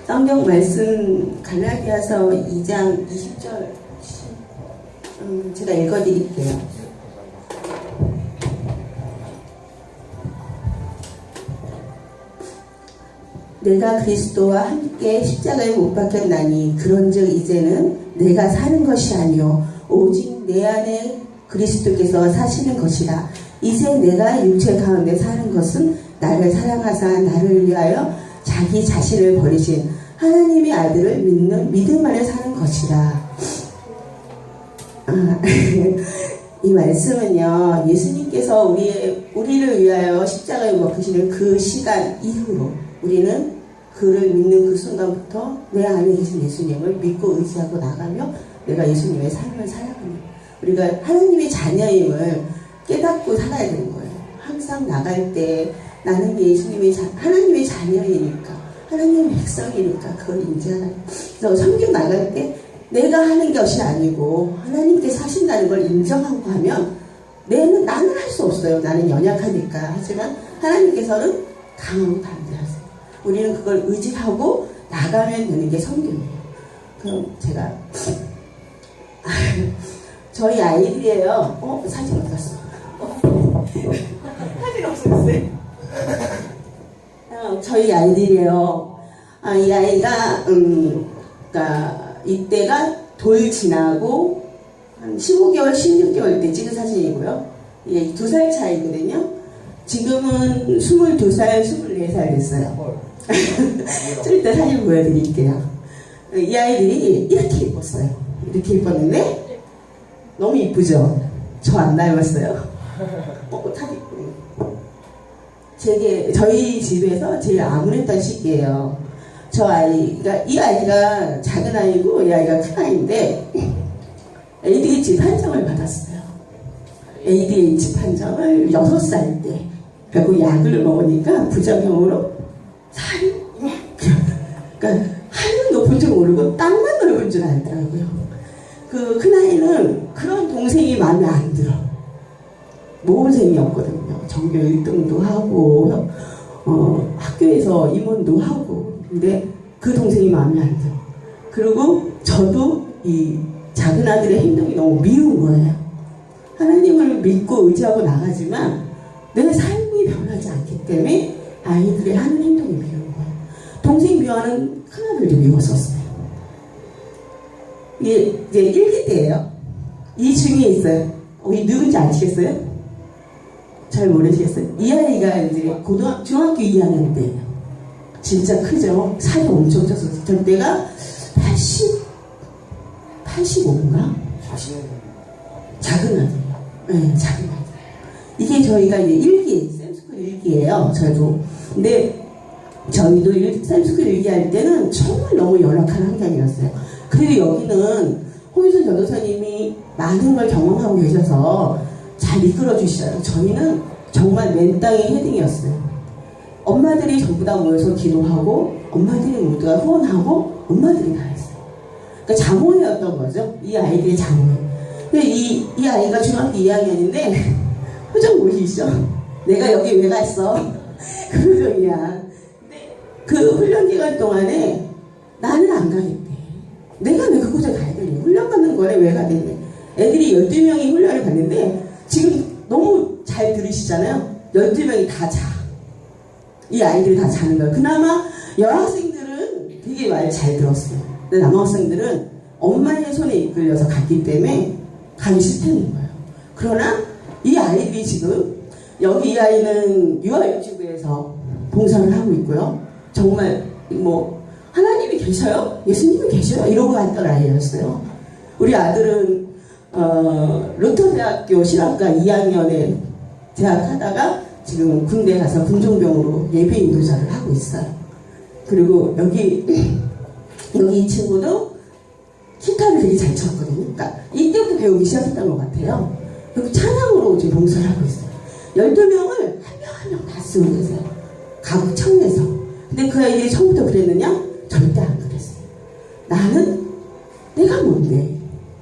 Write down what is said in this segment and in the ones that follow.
성경 말씀 갈라디아서 2장 20절 제가 읽어드릴게요. 내가 그리스도와 함께 십자가에 못 박혔나니 그런즉 이제는 내가 사는 것이 아니요 오직 내 안에 그리스도께서 사시는 것이라. 이제 내가 육체 가운데 사는 것은 나를 사랑하사 나를 위하여 자기 자신을 버리신 하나님의 아들을 믿는 믿음 안에 사는 것이라. 이 말씀은요, 예수님께서 우리를 위하여 십자가에 못 박히시는 그 시간 이후로 우리는 그를 믿는 그 순간부터 내 안에 계신 예수님을 믿고 의지하고 나가며 내가 예수님의 삶을 살아가는, 우리가 하나님의 자녀임을 깨닫고 살아야 되는 거예요. 항상 나갈 때 나는 예수님의 하나님의 자녀이니까, 하나님의 백성이니까 그걸 인지하라. 그래서 섬겨 나갈 때 내가 하는 것이 아니고 하나님께서 하신다는 걸 인정하고 하면 나는 할 수 없어요. 나는 연약하니까. 하지만 하나님께서는 강하고 담대하세요. 우리는 그걸 의지하고 나가면 되는 게 성경이에요. 그럼 제가 저희 아이들이에요. 사진 어디 갔어? 사진 없어졌어요. 저희 아이들이에요. 이 아이가 그러니까 이때가 돌 지나고 한 15개월, 16개월 때 찍은 사진이고요. 예, 2살 차이거든요. 지금은 22살, 24살 됐어요. 좀 이따 사진 보여드릴게요. 이 아이들이 이렇게 예뻤어요. 이렇게 예뻤는데 너무 이쁘죠? 저 안 닮았어요. 저희 집에서 제일 암울했던 시기예요. 이 아이가 작은 아이고 이 아이가 큰 아이인데 ADHD 판정을 받았어요. ADHD 판정을 6살 때. 그리고 약을 먹으니까 부작용으로 살이 그러니까 하늘은 높은 줄 모르고 땅만 넓은 줄 알더라고요. 그 큰아이는 그런 동생이 마음에 안 들어. 모범생이었거든요. 전교 1등도 하고 학교에서 임원도 하고. 근데 그 동생이 마음에 안 들어. 그리고 저도 이 작은 아들의 행동이 너무 미운 거예요. 하나님을 믿고 의지하고 나가지만 내 삶이 변하지 않기 때문에 아이들의 하는 행동이 미운 거예요. 동생 미워하는 큰아들도 미웠었어요. 이게 이제 일기 때예요. 이 중에 있어요. 이 누군지 아시겠어요? 잘 모르시겠어요? 이 아이가 이제 중학교 2학년 때예요. 진짜 크죠? 살이 엄청 쪄서 저때가 85인가? 작은 아들이에요. 네, 작은 아들. 이게 저희가 이제 샘스쿨 일기예요. 저도. 근데 저희도 샘스쿨 일기할 때는 정말 너무 열악한 환경이었어요. 그래도 여기는 홍유선 전도사님이 많은 걸 경험하고 계셔서 잘 이끌어 주시잖아요. 저희는 정말 맨 땅의 헤딩이었어요. 엄마들이 전부 다 모여서 기도하고 엄마들이 모두가 후원하고 엄마들이 다 했어요. 그러니까 자모회였던 거죠. 이 아이들의 자모회. 근데 이 아이가 중학교 2학년인데 표정 보이시죠? 내가 여기 왜 갔어? 그 표정이야. 근데 그 훈련 기간 동안에 나는 안 가겠대. 내가 왜 그곳에 가야 되니? 훈련 받는 거에 왜 가야 되니? 애들이 12명이 훈련을 갔는데 지금 너무 잘 들으시잖아요. 12명이 다 자. 이 아이들이 다 자는 거예요. 그나마 여학생들은 되게 말 잘 들었어요. 근데 남학생들은 엄마의 손에 이끌려서 갔기 때문에 가기 싫다는 거예요. 그러나 이 아이들이 지금 여기 이 아이는 유아유치부에서 봉사를 하고 있고요. 정말 하나님이 계셔요? 예수님이 계셔요? 이러고 갔던 아이였어요. 우리 아들은 로터대학교 실업과 2학년에 재학하다가 지금 군대 가서 군종병으로 예배 인도자를 하고 있어요. 그리고 여기 이 친구도 기타를 되게 잘 쳤거든요. 그러니까 이때부터 배우기 시작했던 것 같아요. 여기 찬양으로 지금 봉사를 하고 있어요. 12명을 한 명 한 명 다 쓰고 계세요. 가국 청에서. 근데 그 아이들이 처음부터 그랬느냐? 절대 안 그랬어요. 나는 내가 뭔데?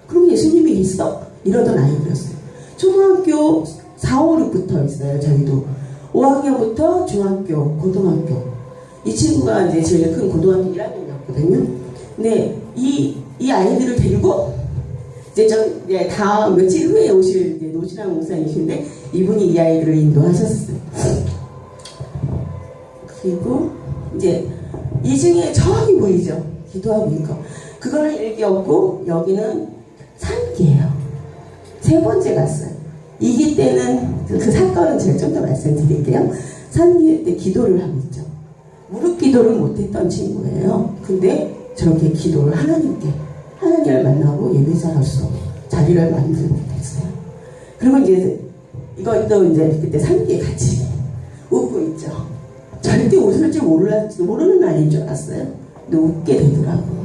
그럼 예수님이 있어? 이러던 아이들이었어요. 초등학교 4, 5, 6부터 있어요. 저희도 5학년부터 중학교, 고등학교. 이 친구가 이제 제일 큰 고등학교 1학년이었고 왔거든요. 근데 이 아이들을 데리고 이제 다음 며칠 후에 오실 노진환 목사님이신데 이분이 이 아이들을 인도하셨어요. 그리고 이제 이 중에 저기 보이죠? 기도하고 있는 거. 그거는 1기였고 여기는 3기예요. 세 번째 갔어요. 2기 때는 그 사건은 제가 좀 더 말씀드릴게요. 3기 때 기도를 하고 있죠. 무릎 기도를 못했던 친구예요. 근데 저렇게 기도를 하나님을 만나고 예배자로서 자리를 만들고 됐어요. 그리고 이제 이것도 이제 그때 3기에 같이 웃고 있죠. 절대 웃을 줄 모르는 아이인 줄 알았어요. 근데 웃게 되더라고요.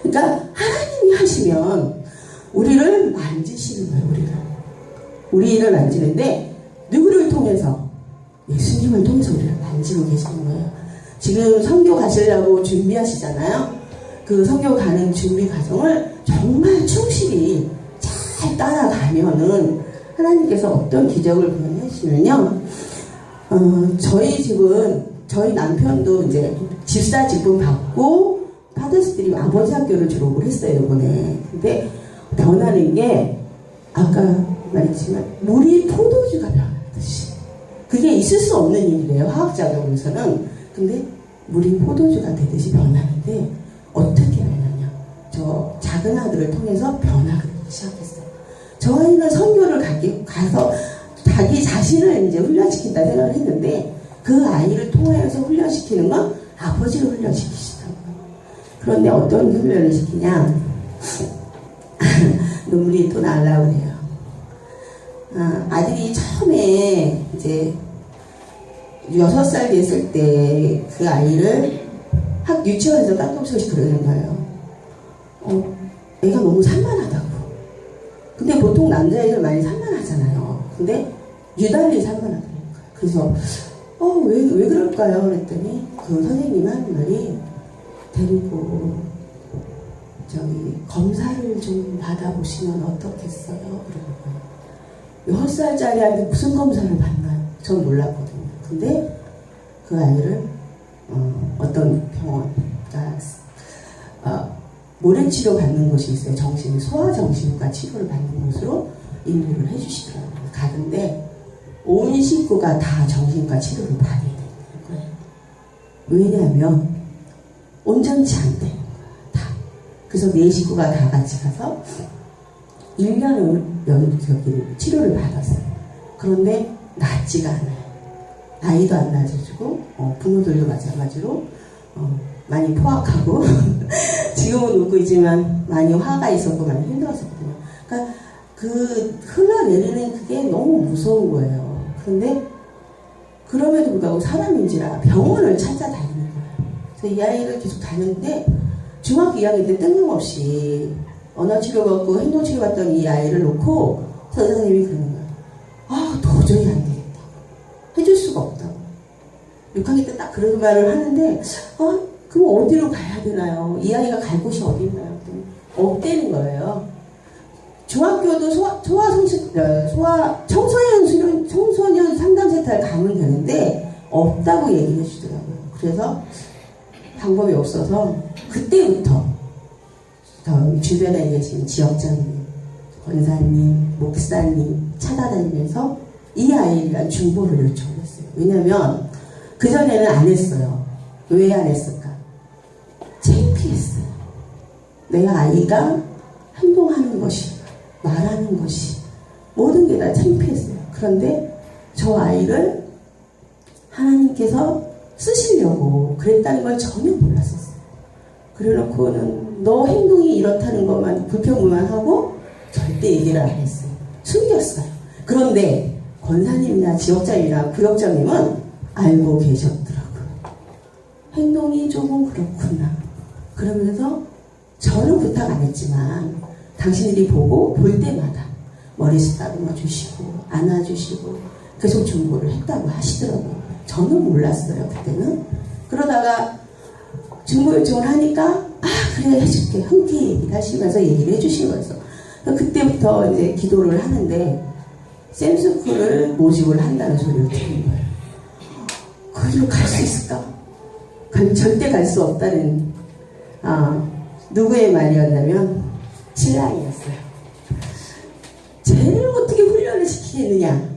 그러니까 하나님이 하시면 우리를 만지시는 거예요. 우리를 만지는데 누구를 통해서? 예수님을 통해서 우리를 만지고 계시는 거예요. 지금 선교 가시려고 준비하시잖아요. 그 선교 가는 준비 과정을 정말 충실히 잘 따라가면은 하나님께서 어떤 기적을 보여주시면요. 저희 집은 저희 남편도 이제 집사 직분 받고 파더스들이 아버지 학교를 졸업을 했어요 이번에. 근데 변하는 게 아까 말했지만 물이 포도주가 변하듯이 그게 있을 수 없는 일이래요 화학작용에서는. 근데 물이 포도주가 되듯이 변하는데 어떻게 변하냐? 저 작은 아들을 통해서 변하기 시작했어요. 저 아이는 선교를 가서 자기 자신을 이제 훈련시킨다 생각을 했는데 그 아이를 통해서 훈련시키는 건 아버지를 훈련시키시더라고요. 그런데 어떤 훈련을 시키냐? 눈물이 또 나려고 그래요. 아들이 처음에 이제 6살 됐을 때 그 아이를 유치원에서 딴동소식 그러는 거예요. 애가 너무 산만하다고. 근데 보통 남자애들 많이 산만하잖아요. 근데 유달리 산만하더라고요. 그래서 왜 그럴까요? 그랬더니 그 선생님이 하는 말이 데리고 검사를 좀 받아보시면 어떻겠어요? 그러는 거예요. 6살짜리한테 무슨 검사를 받나요? 전 몰랐거든요. 근데 그 아이를 어떤 병원, 모래치료 받는 곳이 있어요. 소아정신과 치료를 받는 곳으로 인도를 해주시더라고요. 가는데 온 식구가 다 정신과 치료를 받아야 되는 거예요. 왜냐하면 온전치 않대는 거예요. 다. 그래서 네 식구가 다 같이 가서 1년을 치료를 받았어요. 그런데 낫지가 않아요. 나이도 안 낮아지고 부모들도 마찬가지로 많이 포악하고 지금은 웃고 있지만 많이 화가 있었고 많이 힘들었었거든요. 그러니까 그 흘러내리는 그게 너무 무서운 거예요. 그런데 그럼에도 불구하고 사람인지라 병원을 찾아다니는 거예요. 그래서 이 아이를 계속 다녔는데 중학교 2학년 때 뜬금없이 언어치료 받고 행동치료 받던 이 아이를 놓고 선생님이 그러는 거예요. 도저히 안 되겠다. 해줄 수가 없다고. 6학년 때 딱 그런 말을 하는데 그럼 어디로 가야 되나요? 이 아이가 갈 곳이 어디 있나요? 없대는 거예요. 중학교도 청소년 상담센터에 가면 되는데 없다고 얘기해 주더라고요. 그래서 방법이 없어서 그때부터 주변에 계신 지역장님, 권사님, 목사님 찾아다니면서 이 아이에 대한 중보를 요청했어요. 왜냐면 그전에는 안 했어요. 왜 안 했을까? 창피했어요. 내 아이가 행동하는 것이, 말하는 것이 모든 게 다 창피했어요. 그런데 저 아이를 하나님께서 쓰시려고 그랬다는 걸 전혀 몰랐었어요. 그래놓고는 너 행동이 이렇다는 것만 불평만 하고 절대 얘기를 안 했어요. 숨겼어요. 그런데 권사님이나 지역장이나 구역장님은 알고 계셨더라고요. 행동이 조금 그렇구나. 그러면서 저는 부탁 안 했지만 당신들이 보고 볼 때마다 머리 쓰다듬어 주시고 안아주시고 계속 중보를 했다고 하시더라고요. 저는 몰랐어요. 그때는. 그러다가 중보 요청을 하니까 그래 해줄게 흔쾌히 얘기를 하시면서 얘기를 해주신 거였어. 그때부터 이제 기도를 하는데 샘스쿨을 모집을 한다는 소리를 들은 거예요. 거기로 갈 수 있을까? 절대 갈 수 없다는 누구의 말이었냐면 신랑이었어요. 쟤를 어떻게 훈련을 시키겠느냐,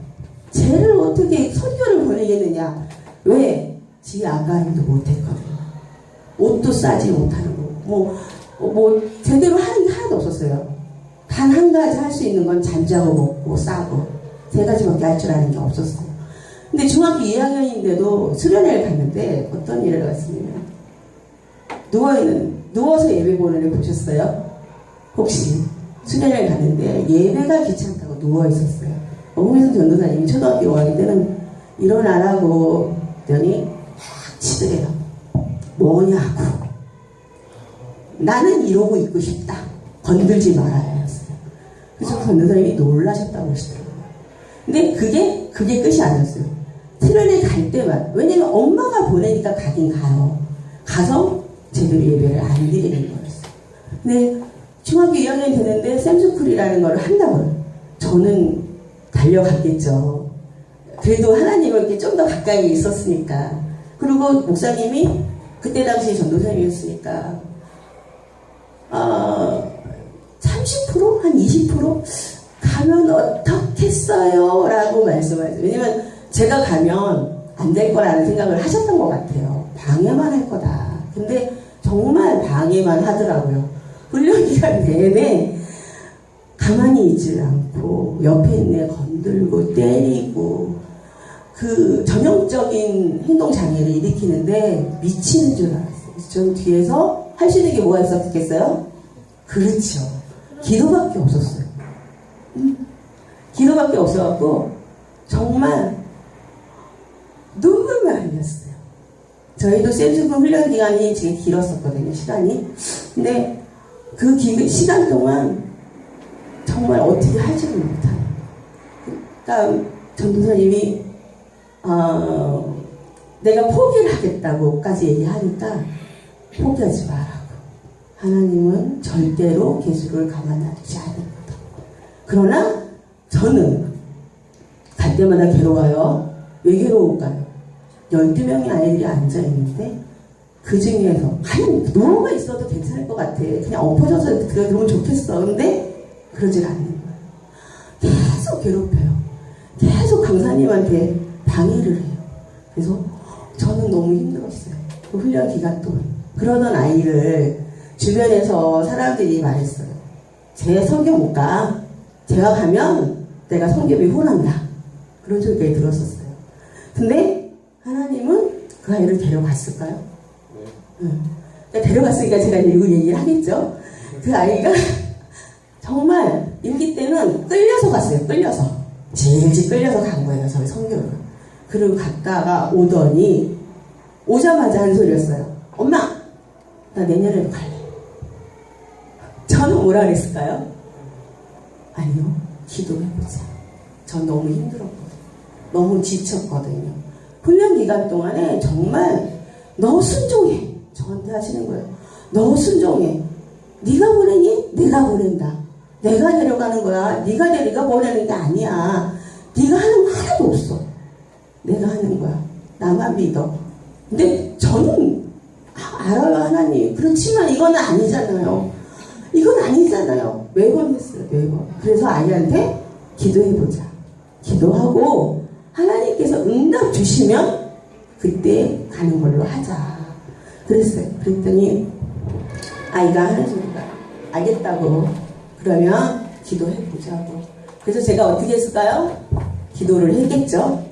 쟤를 어떻게 선교를 보내겠느냐. 왜? 지 아가림도 못했거든요. 옷도 싸지 못하는 거, 제대로 하는 게 하나도 없었어요. 단 한 가지 할 수 있는 건 잠자고 먹고 싸고, 세 가지밖에 할 줄 아는 게 없었어요. 근데 중학교 2학년인데도 수련회를 갔는데 어떤 일을 갔습니까? 누워서 예배 보는 애 보셨어요? 혹시 수련회를 갔는데 예배가 귀찮다고 누워 있었어요. 홍혜선 전도사님이 초등학교 5학년 때는 일어나라고 했더니 확 치더래요. 뭐냐고. 나는 이러고 있고 싶다. 건들지 말아야 했어요. 그래서 전도사님이 놀라셨다고 하시더라고요. 근데 그게 끝이 아니었어요. 수련회 갈 때만, 왜냐면 엄마가 보내니까 가긴 가요. 가서 제대로 예배를 안 드리는 거였어요. 근데 중학교 2학년이 되는데 샘스쿨이라는 걸 한다고요. 저는 달려갔겠죠. 그래도 하나님은 이렇게 좀 더 가까이 있었으니까. 그리고 목사님이 그때 당시 전도사님이었으니까 30%? 한 20%? 가면 어떻겠어요? 라고 말씀하세요. 왜냐면 제가 가면 안 될 거라는 생각을 하셨던 것 같아요. 방해만 할 거다. 근데 정말 방해만 하더라고요. 훈련 기간 내내 가만히 있질 않고 옆에 있는 애 건들고 때리고, 그 전형적인 행동장애를 일으키는데 미치는 줄 알았어요. 그래서 전 뒤에서 할 수 있는 게 뭐가 있었겠어요? 그렇죠. 기도밖에 없었어요. 기도밖에 없어갖고 정말 눈물만 흘렸어요. 저희도 샘스쿨 훈련 기간이 되게 길었었거든요, 시간이. 근데 그 시간 동안 정말 어떻게 할지를 못하는. 그러니까 전도사님이 내가 포기를 하겠다고까지 얘기하니까 포기하지 말라고. 하나님은 절대로 개수를 가만 놔두지 않습니다. 그러나 저는 갈 때마다 괴로워요. 왜 괴로울까요? 12명의 아이들이 앉아있는데 그 중에서 그냥 누워가 있어도 괜찮을 것 같아. 그냥 엎어져서 들어오면 좋겠어. 근데 그러질 않는 거예요. 계속 괴롭혀요. 계속 강사님한테 방해를 해요. 그래서 저는 너무 힘들었어요. 그 훈련 기간 동안. 그러던 아이를 주변에서 사람들이 말했어요. 쟤 선교 못 가. 제가 가면 내가 선교비 혼난다. 그런 소리까지 들었었어요. 근데 하나님은 그 아이를 데려갔을까요? 네. 데려갔으니까 제가 이거 얘기를 하겠죠. 그 아이가 정말 일기 때는 끌려서 갔어요. 끌려서. 질질 끌려서 간 거예요. 저희 선교를. 그리고 갔다가 오더니 오자마자 한 소리였어요. 엄마, 나 내년에도 갈래. 저는 뭐라 그랬을까요? 아니요, 기도해보자. 전 너무 힘들었거든요. 너무 지쳤거든요. 훈련 기간 동안에 정말 너 순종해. 저한테 하시는 거예요. 너 순종해. 네가 보내니? 내가 보낸다. 내가 데려가는 거야. 네가 보내는 게 아니야. 네가 하는 거 하나도 없어. 내가 하는 거야. 나만 믿어. 근데 저는 알아요, 하나님. 그렇지만 이건 아니잖아요. 이건 아니잖아요. 매번 했어요, 매번. 그래서 아이한테 기도해보자. 기도하고 하나님께서 응답 주시면 그때 가는 걸로 하자. 그랬어요. 그랬더니 아이가 하는 소리가 알겠다고. 그러면 기도해보자고. 그래서 제가 어떻게 했을까요? 기도를 했겠죠.